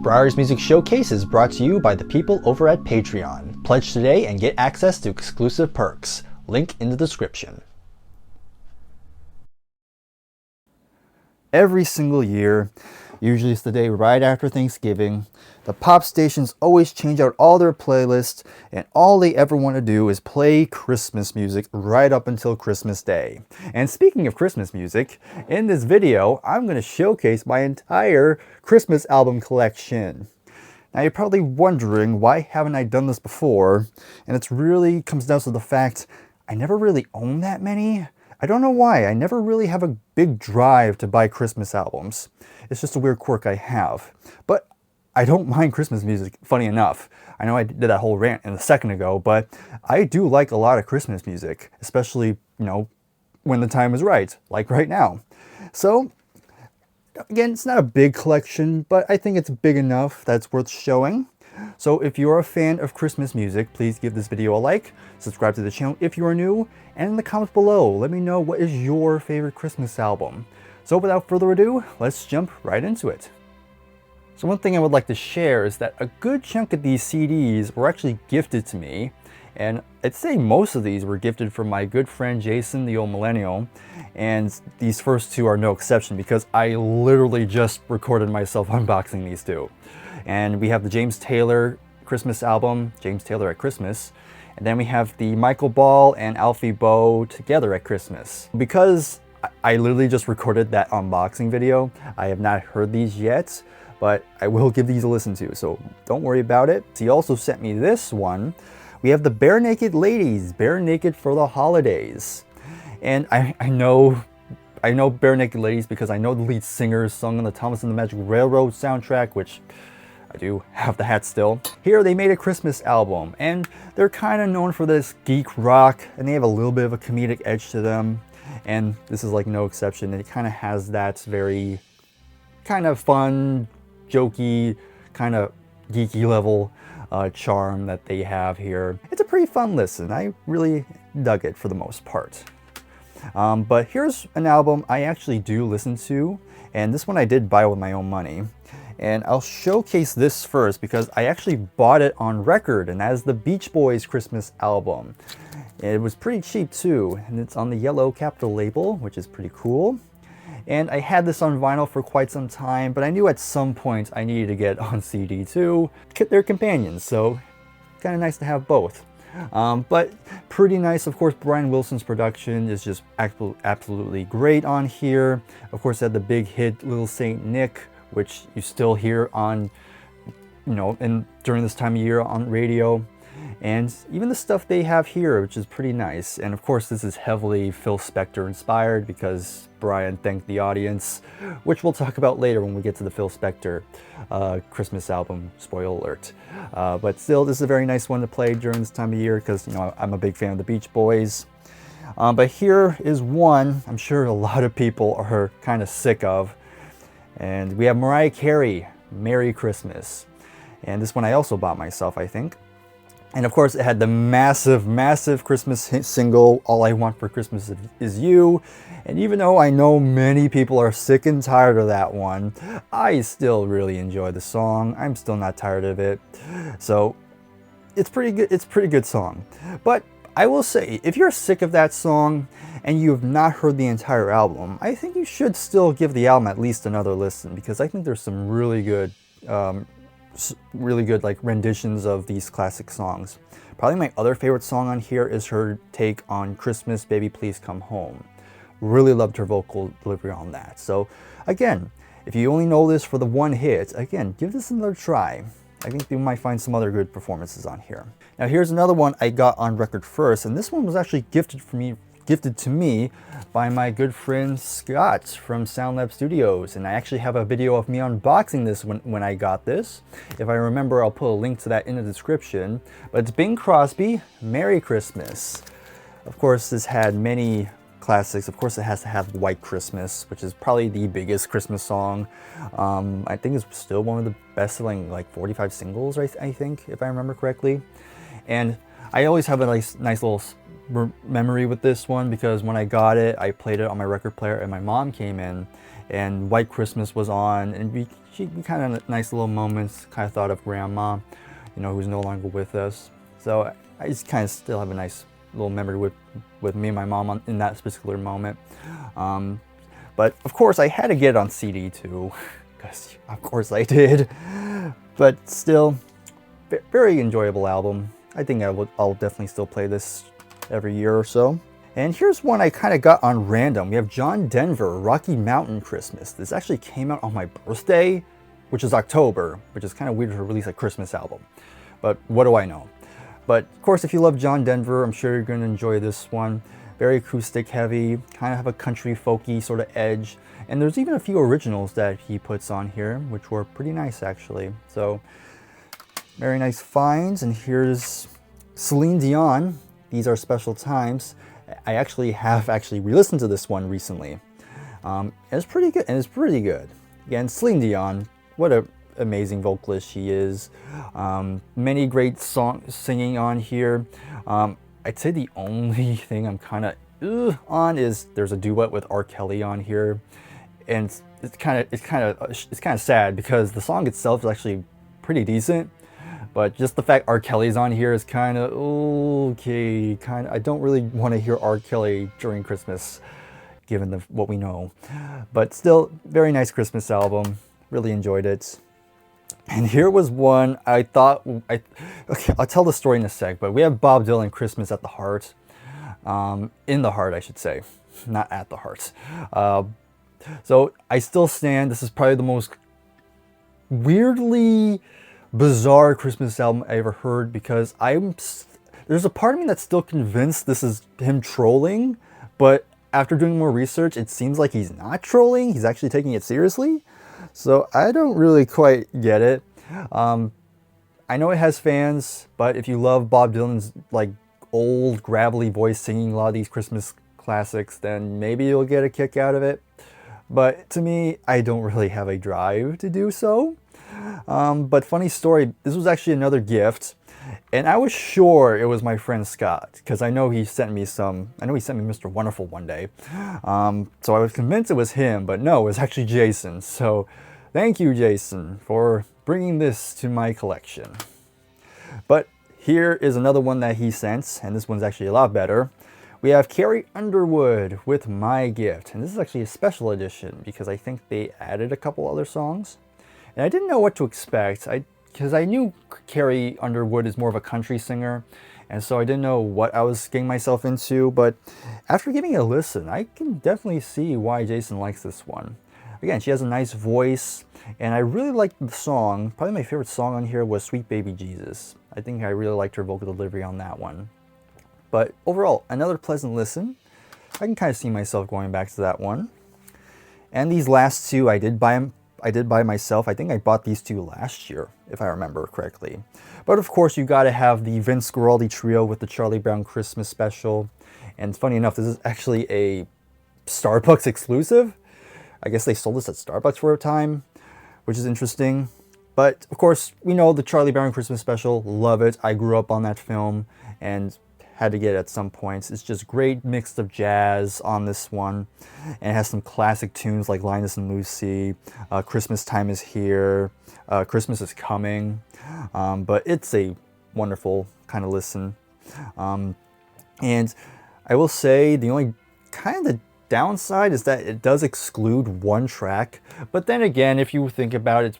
Breyer's Music Showcase is brought to you by the people over at Patreon. Pledge today and get access to exclusive perks. Link in the description. Every single year, usually it's the day right after Thanksgiving, the pop stations always change out all their playlists, and all they ever want to do is play Christmas music right up until Christmas Day. And speaking of Christmas music, in this video, I'm going to showcase my entire Christmas album collection. Now you're probably wondering, why haven't I done this before? And it really comes down to the fact I never really own that many. I don't know why. I never really have a big drive to buy Christmas albums. It's just a weird quirk I have. But I don't mind Christmas music, funny enough. I know I did that whole rant a second ago, but I do like a lot of Christmas music, especially, when the time is right, like right now. So, again, it's not a big collection, but I think it's big enough that it's worth showing. So if you're a fan of Christmas music, please give this video a like, subscribe to the channel if you are new, and in the comments below, let me know what is your favorite Christmas album. So without further ado, let's jump right into it. So one thing I would like to share is that a good chunk of these CDs were actually gifted to me, and I'd say most of these were gifted from my good friend Jason, the old millennial, and these first two are no exception because I literally just recorded myself unboxing these two. And we have the James Taylor Christmas album, James Taylor at Christmas, and then we have the Michael Ball and Alfie Boe Together at Christmas. Because I literally just recorded that unboxing video, I have not heard these yet, but I will give these a listen to, so don't worry about it. He also sent me this one. We have the Bare Naked Ladies, Bare Naked for the Holidays. And I know Bare Naked Ladies because I know the lead singers sung on the Thomas and the Magic Railroad soundtrack, which I do have the hat still. Here they made a Christmas album, and they're kind of known for this geek rock, and they have a little bit of a comedic edge to them. And this is like no exception. It kind of has that very kind of fun, jokey, kind of geeky level charm that they have here. It's a pretty fun listen. I really dug it for the most part. But here's an album I actually do listen to, and this one I did buy with my own money. And I'll showcase this first because I actually bought it on record, and that is the Beach Boys Christmas album. It was pretty cheap too, and it's on the yellow Capitol label, which is pretty cool. And I had this on vinyl for quite some time, but I knew at some point I needed to get on CD too. They're companions, so kind of nice to have both. But pretty nice. Of course, Brian Wilson's production is just absolutely great on here. Of course, they had the big hit Little Saint Nick, which you still hear on, during this time of year on radio. And even the stuff they have here, which is pretty nice. And of course, this is heavily Phil Spector inspired because Brian thanked the audience, which we'll talk about later when we get to the Phil Spector Christmas album, spoiler alert. But still, this is a very nice one to play during this time of year because, I'm a big fan of the Beach Boys. But here is one I'm sure a lot of people are kind of sick of. And we have Mariah Carey, Merry Christmas. And this one I also bought myself, I think. And of course, it had the massive, massive Christmas single, All I Want for Christmas Is You. And even though I know many people are sick and tired of that one, I still really enjoy the song. I'm still not tired of it. So it's pretty good. It's a pretty good song. But I will say, if you're sick of that song and you have not heard the entire album, I think you should still give the album at least another listen because I think there's some really good like renditions of these classic songs. Probably my other favorite song on here is her take on Christmas, Baby Please Come Home. Really loved her vocal delivery on that. So again, if you only know this for the one hit, again, give this another try. I think you might find some other good performances on here. Now here's another one I got on record first, and this one was actually gifted to me by my good friend Scott from SoundLab Studios, and I actually have a video of me unboxing this when I got this. If I remember, I'll put a link to that in the description. But it's Bing Crosby, Merry Christmas. Of course, this had many classics. Of course, it has to have White Christmas, which is probably the biggest Christmas song. I think it's still one of the best-selling, like 45 singles, I think, if I remember correctly. And I always have a nice little memory with this one because when I got it, I played it on my record player and my mom came in and White Christmas was on, and we kind of nice little moments. Kind of thought of Grandma, you know, who's no longer with us. So I just kind of still have a nice little memory with me and my mom in that particular moment. But of course, I had to get it on CD too, because of course I did. But still, very enjoyable album. I think I'll definitely still play this every year or so. And here's one I kind of got on random. We have John Denver, Rocky Mountain Christmas. This actually came out on my birthday, which is October, which is kind of weird to release a Christmas album. But what do I know? But of course, if you love John Denver, I'm sure you're going to enjoy this one. Very acoustic heavy, kind of have a country folky sort of edge. And there's even a few originals that he puts on here, which were pretty nice actually. So very nice finds. And here's Celine Dion, These Are Special Times. I actually have re-listened to this one recently. It's pretty good. Again, Celine Dion, what an amazing vocalist she is. Many great singing on here. I'd say the only thing I'm kind of on is there's a duet with R. Kelly on here, and it's kind of sad because the song itself is actually pretty decent. But just the fact R. Kelly's on here is kind of okay. I don't really want to hear R. Kelly during Christmas, given what we know. But still, very nice Christmas album. Really enjoyed it. And here was one I thought. Okay, I'll tell the story in a sec. But we have Bob Dylan, Christmas at the Heart. In the Heart, I should say, not at the Heart. So I still stand. This is probably the most weirdly bizarre Christmas album I ever heard, because there's a part of me that's still convinced this is him trolling, but after doing more research, it seems like he's not trolling. He's actually taking it seriously. So I don't really quite get it. I know it has fans, but if you love Bob Dylan's like old gravelly voice singing a lot of these Christmas classics, then maybe you'll get a kick out of it. But to me, I don't really have a drive to do so. But funny story, this was actually another gift, and I was sure it was my friend Scott, because I know he sent me Mr. Wonderful one day. So I was convinced it was him, but no, it was actually Jason. So thank you, Jason, for bringing this to my collection. But here is another one that he sent, and this one's actually a lot better. We have Carrie Underwood with My Gift, and this is actually a special edition because I think they added a couple other songs. And I didn't know what to expect, because I knew Carrie Underwood is more of a country singer, and so I didn't know what I was getting myself into, but after giving it a listen, I can definitely see why Jason likes this one. Again, she has a nice voice, and I really liked the song. Probably my favorite song on here was Sweet Baby Jesus. I think I really liked her vocal delivery on that one. But overall, another pleasant listen. I can kind of see myself going back to that one. And these last two I did buy myself. I think I bought these two last year, if I remember correctly. But of course, you got to have the Vince Guaraldi trio with the Charlie Brown Christmas special. And funny enough, this is actually a Starbucks exclusive. I guess they sold this at Starbucks for a time, which is interesting. But of course, we know the Charlie Brown Christmas special. Love it. I grew up on that film and had to get it at some points. It's just great mix of jazz on this one, and it has some classic tunes like Linus and Lucy, Christmas Time Is Here, Christmas Is Coming, but it's a wonderful kind of listen. And I will say the only kind of downside is that it does exclude one track, but then again, if you think about it,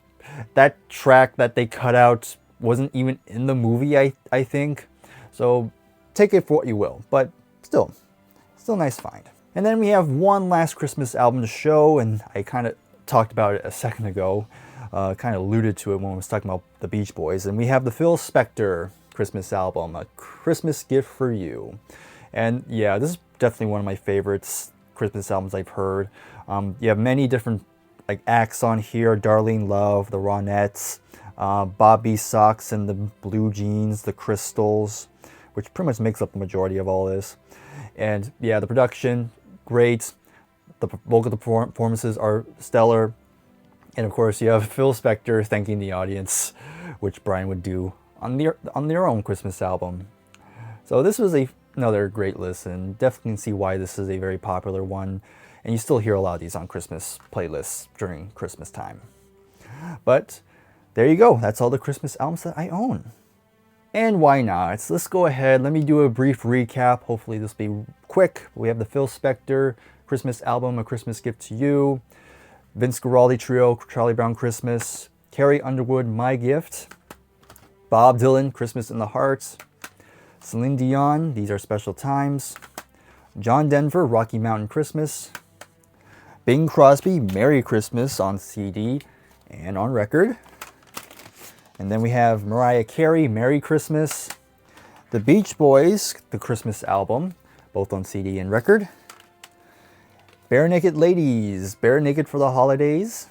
that track that they cut out wasn't even in the movie, I think. So take it for what you will, but still nice find. And then we have one last Christmas album to show, and I kind of talked about it a second ago, kind of alluded to it when I was talking about the Beach Boys, and we have the Phil Spector Christmas album, A Christmas Gift for You. And yeah, this is definitely one of my favorites Christmas albums I've heard. You have many different like acts on here: Darlene Love, the Ronettes, Bobby Sox and the Blue Jeans, the Crystals, which pretty much makes up the majority of all this. And yeah, the production, great. The vocal performances are stellar. And of course, you have Phil Spector thanking the audience, which Brian would do on their own Christmas album. So this was another great listen. Definitely can see why this is a very popular one. And you still hear a lot of these on Christmas playlists during Christmas time. But there you go. That's all the Christmas albums that I own. And why not? Let's go ahead. Let me do a brief recap. Hopefully this will be quick. We have the Phil Spector Christmas album, A Christmas Gift to You. Vince Guaraldi Trio, Charlie Brown Christmas. Carrie Underwood, My Gift. Bob Dylan, Christmas in the Heart. Celine Dion, These Are Special Times. John Denver, Rocky Mountain Christmas. Bing Crosby, Merry Christmas on CD and on record. And then we have Mariah Carey, Merry Christmas. The Beach Boys, the Christmas album, both on CD and record. Bare Naked Ladies, Bare Naked for the Holidays.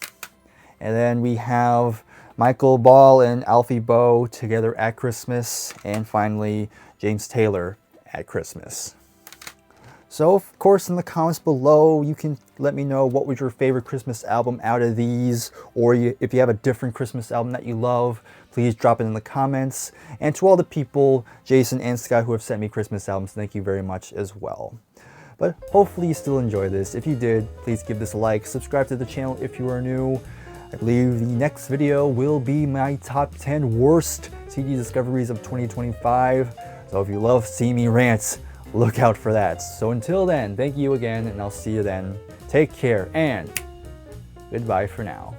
And then we have Michael Ball and Alfie Boe together at Christmas. And finally, James Taylor at Christmas. So, of course, in the comments below, you can let me know what was your favorite Christmas album out of these, or if you have a different Christmas album that you love, please drop it in the comments. And to all the people, Jason and Scott, who have sent me Christmas albums, thank you very much as well. But hopefully you still enjoy this. If you did, please give this a like, subscribe to the channel if you are new. I believe the next video will be my top 10 worst CD discoveries of 2025. So if you love seeing me rant, look out for that. So until then, thank you again, and I'll see you then. Take care, and goodbye for now.